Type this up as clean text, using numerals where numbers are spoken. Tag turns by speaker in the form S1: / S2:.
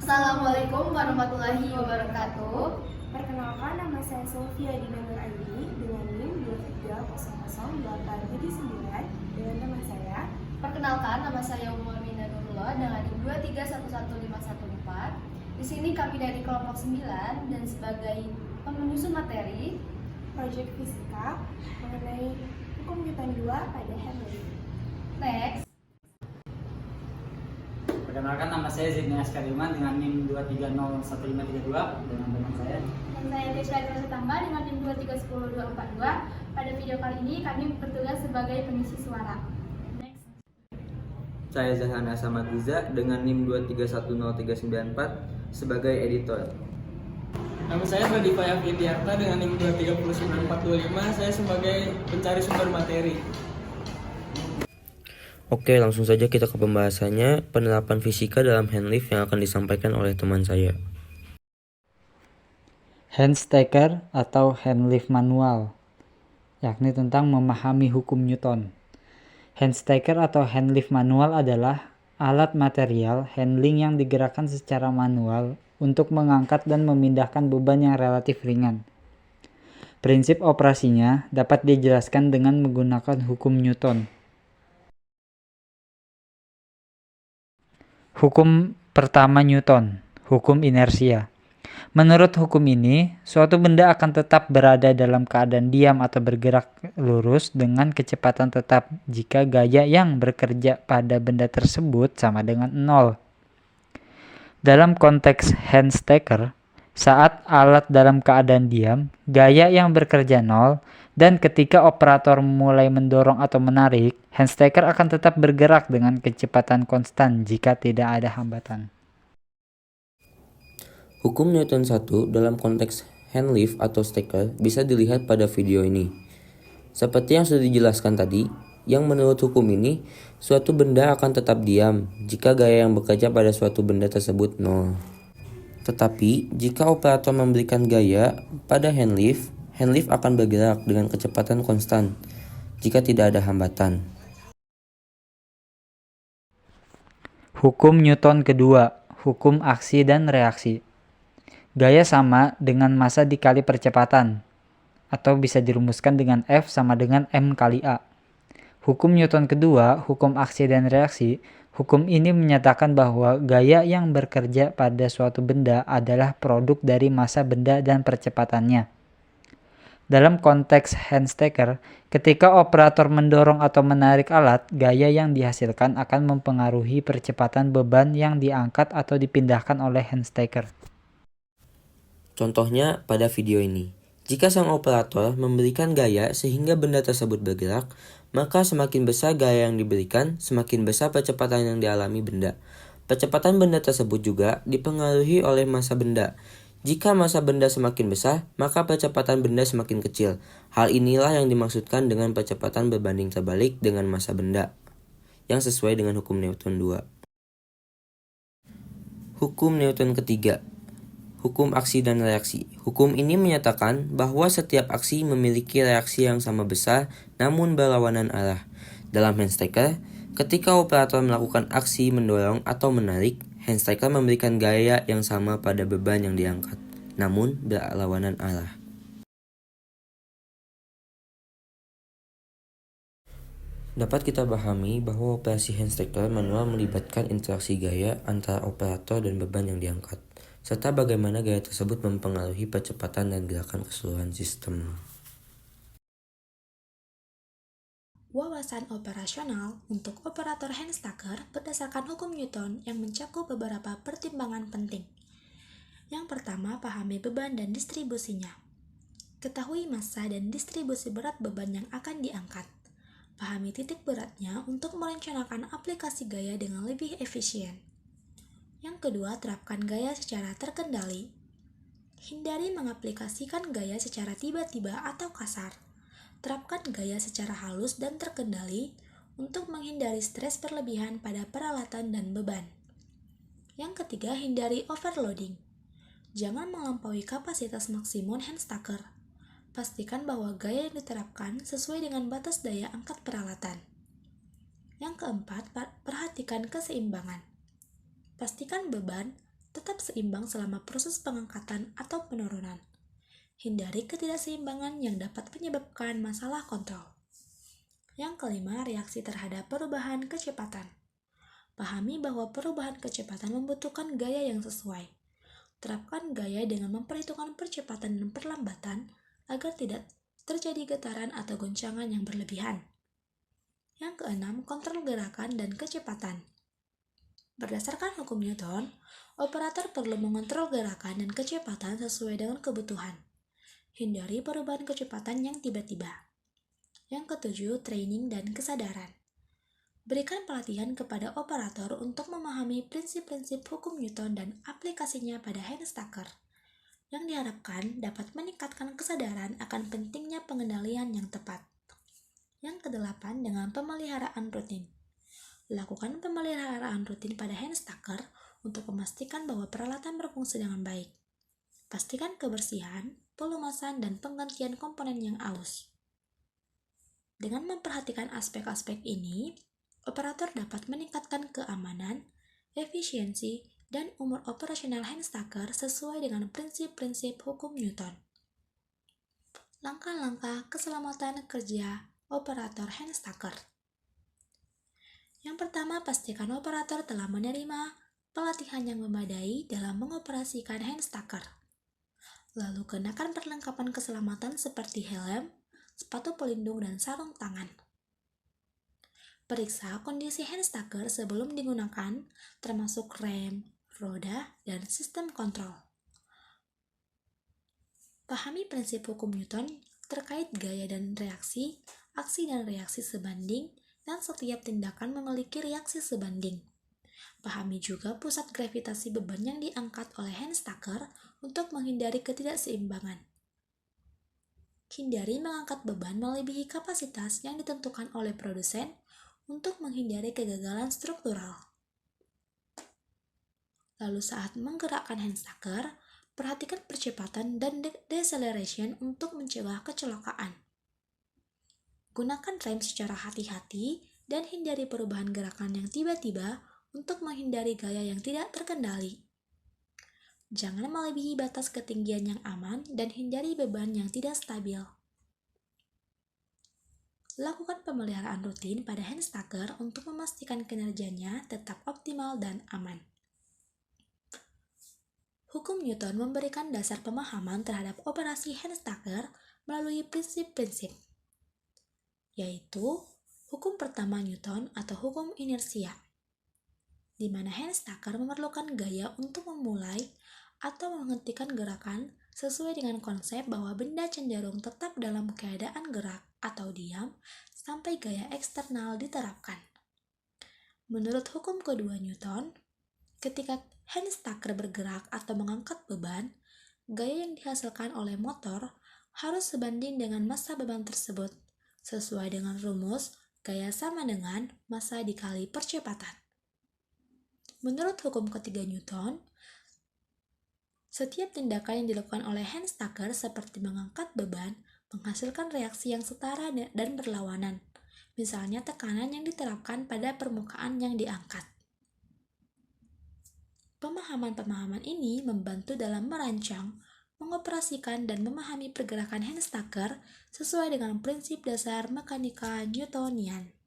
S1: Assalamualaikum warahmatullahi wabarakatuh.
S2: Perkenalkan, nama saya Sofia Dina Nuraini dengan NIM 2300879 dengan teman saya.
S1: Perkenalkan, nama saya Umar Mina Nurullah dengan NIM 2311514. Di sini kami dari kelompok 9 dan sebagai penyusun materi
S2: Proyek fisika mengenai hukum Newton 2 pada Henry.
S1: Next.
S3: Perkenalkan, nama saya Zidni Askariman dengan NIM 2301532 dengan teman saya.
S4: Dan saya Tisha Tambah dengan NIM 2310242. Pada video kali ini kami bertugas sebagai pengisi suara. Next.
S5: Saya Zahana Samadiza dengan NIM 2310394 sebagai editor.
S6: Nama saya Radifa Yafidiarta dengan NIM 239425. Saya sebagai pencari sumber materi.
S5: Oke, langsung saja kita ke pembahasannya, penerapan fisika dalam handlift yang akan disampaikan oleh teman saya.
S7: Handstacker atau handlift manual, yakni tentang memahami hukum Newton. Handstacker atau handlift manual adalah alat material handling yang digerakkan secara manual untuk mengangkat dan memindahkan beban yang relatif ringan. Prinsip operasinya dapat dijelaskan dengan menggunakan hukum Newton. Hukum pertama Newton, hukum inersia. Menurut hukum ini, suatu benda akan tetap berada dalam keadaan diam atau bergerak lurus dengan kecepatan tetap jika gaya yang bekerja pada benda tersebut sama dengan 0. Dalam konteks handstacker, saat alat dalam keadaan diam, gaya yang bekerja 0, dan ketika operator mulai mendorong atau menarik, handstacker akan tetap bergerak dengan kecepatan konstan jika tidak ada hambatan.
S5: Hukum Newton 1 dalam konteks handlift atau stacker bisa dilihat pada video ini. Seperti yang sudah dijelaskan tadi, yang menurut hukum ini, suatu benda akan tetap diam jika gaya yang bekerja pada suatu benda tersebut 0. Tetapi, jika operator memberikan gaya pada handlift akan bergerak dengan kecepatan konstan jika tidak ada hambatan.
S7: Hukum Newton kedua, hukum aksi dan reaksi. Gaya sama dengan massa dikali percepatan, atau bisa dirumuskan dengan F sama dengan M kali A. Hukum Newton kedua, hukum aksi dan reaksi, hukum ini menyatakan bahwa gaya yang bekerja pada suatu benda adalah produk dari massa benda dan percepatannya. Dalam konteks handstacker, ketika operator mendorong atau menarik alat, gaya yang dihasilkan akan mempengaruhi percepatan beban yang diangkat atau dipindahkan oleh handstacker.
S5: Contohnya pada video ini. Jika sang operator memberikan gaya sehingga benda tersebut bergerak, maka semakin besar gaya yang diberikan, semakin besar percepatan yang dialami benda. Percepatan benda tersebut juga dipengaruhi oleh massa benda. Jika massa benda semakin besar, maka percepatan benda semakin kecil. Hal inilah yang dimaksudkan dengan percepatan berbanding terbalik dengan massa benda, yang sesuai dengan hukum Newton 2. Hukum Newton ketiga, hukum aksi dan reaksi. Hukum ini menyatakan bahwa setiap aksi memiliki reaksi yang sama besar namun berlawanan arah. Dalam handstacker, ketika operator melakukan aksi mendorong atau menarik, handstacker memberikan gaya yang sama pada beban yang diangkat, namun berlawanan arah. Dapat kita pahami bahwa operasi handstacker manual melibatkan interaksi gaya antara operator dan beban yang diangkat, serta bagaimana gaya tersebut mempengaruhi percepatan dan gerakan keseluruhan sistem.
S8: Wawasan operasional untuk operator handstacker berdasarkan hukum Newton yang mencakup beberapa pertimbangan penting. Yang pertama, pahami beban dan distribusinya. Ketahui massa dan distribusi berat beban yang akan diangkat. Pahami titik beratnya untuk merencanakan aplikasi gaya dengan lebih efisien. Yang kedua, terapkan gaya secara terkendali. Hindari mengaplikasikan gaya secara tiba-tiba atau kasar. Terapkan gaya secara halus dan terkendali untuk menghindari stres berlebihan pada peralatan dan beban. Yang ketiga, hindari overloading. Jangan melampaui kapasitas maksimum handstacker. Pastikan bahwa gaya yang diterapkan sesuai dengan batas daya angkat peralatan. Yang keempat, perhatikan keseimbangan. Pastikan beban tetap seimbang selama proses pengangkatan atau penurunan. Hindari ketidakseimbangan yang dapat menyebabkan masalah kontrol. Yang kelima, reaksi terhadap perubahan kecepatan. Pahami bahwa perubahan kecepatan membutuhkan gaya yang sesuai. Terapkan gaya dengan memperhitungkan percepatan dan perlambatan agar tidak terjadi getaran atau goncangan yang berlebihan. Yang keenam, kontrol gerakan dan kecepatan. Berdasarkan hukum Newton, operator perlu mengontrol gerakan dan kecepatan sesuai dengan kebutuhan. Hindari perubahan kecepatan yang tiba-tiba. Yang ketujuh, training dan kesadaran. Berikan pelatihan kepada operator untuk memahami prinsip-prinsip hukum Newton dan aplikasinya pada hand stacker, yang diharapkan dapat meningkatkan kesadaran akan pentingnya pengendalian yang tepat. Yang kedelapan, dengan pemeliharaan rutin. Lakukan pemeliharaan rutin pada hand stacker untuk memastikan bahwa peralatan berfungsi dengan baik. Pastikan kebersihan, pelumasan, dan penggantian komponen yang aus. Dengan memperhatikan aspek-aspek ini, operator dapat meningkatkan keamanan, efisiensi, dan umur operasional hand stacker sesuai dengan prinsip-prinsip hukum Newton. Langkah-langkah keselamatan kerja operator hand stacker. Yang pertama, pastikan operator telah menerima pelatihan yang memadai dalam mengoperasikan hand stacker. Lalu kenakan perlengkapan keselamatan seperti helm, sepatu pelindung, dan sarung tangan. Periksa kondisi hand stacker sebelum digunakan, termasuk rem, roda, dan sistem kontrol. Pahami prinsip hukum Newton terkait gaya dan reaksi, aksi dan reaksi sebanding, dan setiap tindakan memiliki reaksi sebanding. Pahami juga pusat gravitasi beban yang diangkat oleh hand stacker untuk menghindari ketidakseimbangan. Hindari mengangkat beban melebihi kapasitas yang ditentukan oleh produsen untuk menghindari kegagalan struktural. Lalu saat menggerakkan hand stacker, perhatikan percepatan dan deceleration untuk mencegah kecelakaan. Gunakan rem secara hati-hati dan hindari perubahan gerakan yang tiba-tiba untuk menghindari gaya yang tidak terkendali. Jangan melebihi batas ketinggian yang aman dan hindari beban yang tidak stabil. Lakukan pemeliharaan rutin pada hand stacker untuk memastikan kinerjanya tetap optimal dan aman. Hukum Newton memberikan dasar pemahaman terhadap operasi hand stacker melalui prinsip-prinsip, yaitu hukum pertama Newton atau hukum inersia, di mana hand stacker memerlukan gaya untuk memulai atau menghentikan gerakan sesuai dengan konsep bahwa benda cenderung tetap dalam keadaan gerak atau diam sampai gaya eksternal diterapkan. Menurut hukum kedua Newton, ketika hand stacker bergerak atau mengangkat beban, gaya yang dihasilkan oleh motor harus sebanding dengan massa beban tersebut, sesuai dengan rumus gaya sama dengan massa dikali percepatan. Menurut hukum ketiga Newton, setiap tindakan yang dilakukan oleh hand stacker seperti mengangkat beban menghasilkan reaksi yang setara dan berlawanan, misalnya tekanan yang diterapkan pada permukaan yang diangkat. Pemahaman-pemahaman ini membantu dalam merancang, mengoperasikan, dan memahami pergerakan hand stacker sesuai dengan prinsip dasar mekanika Newtonian.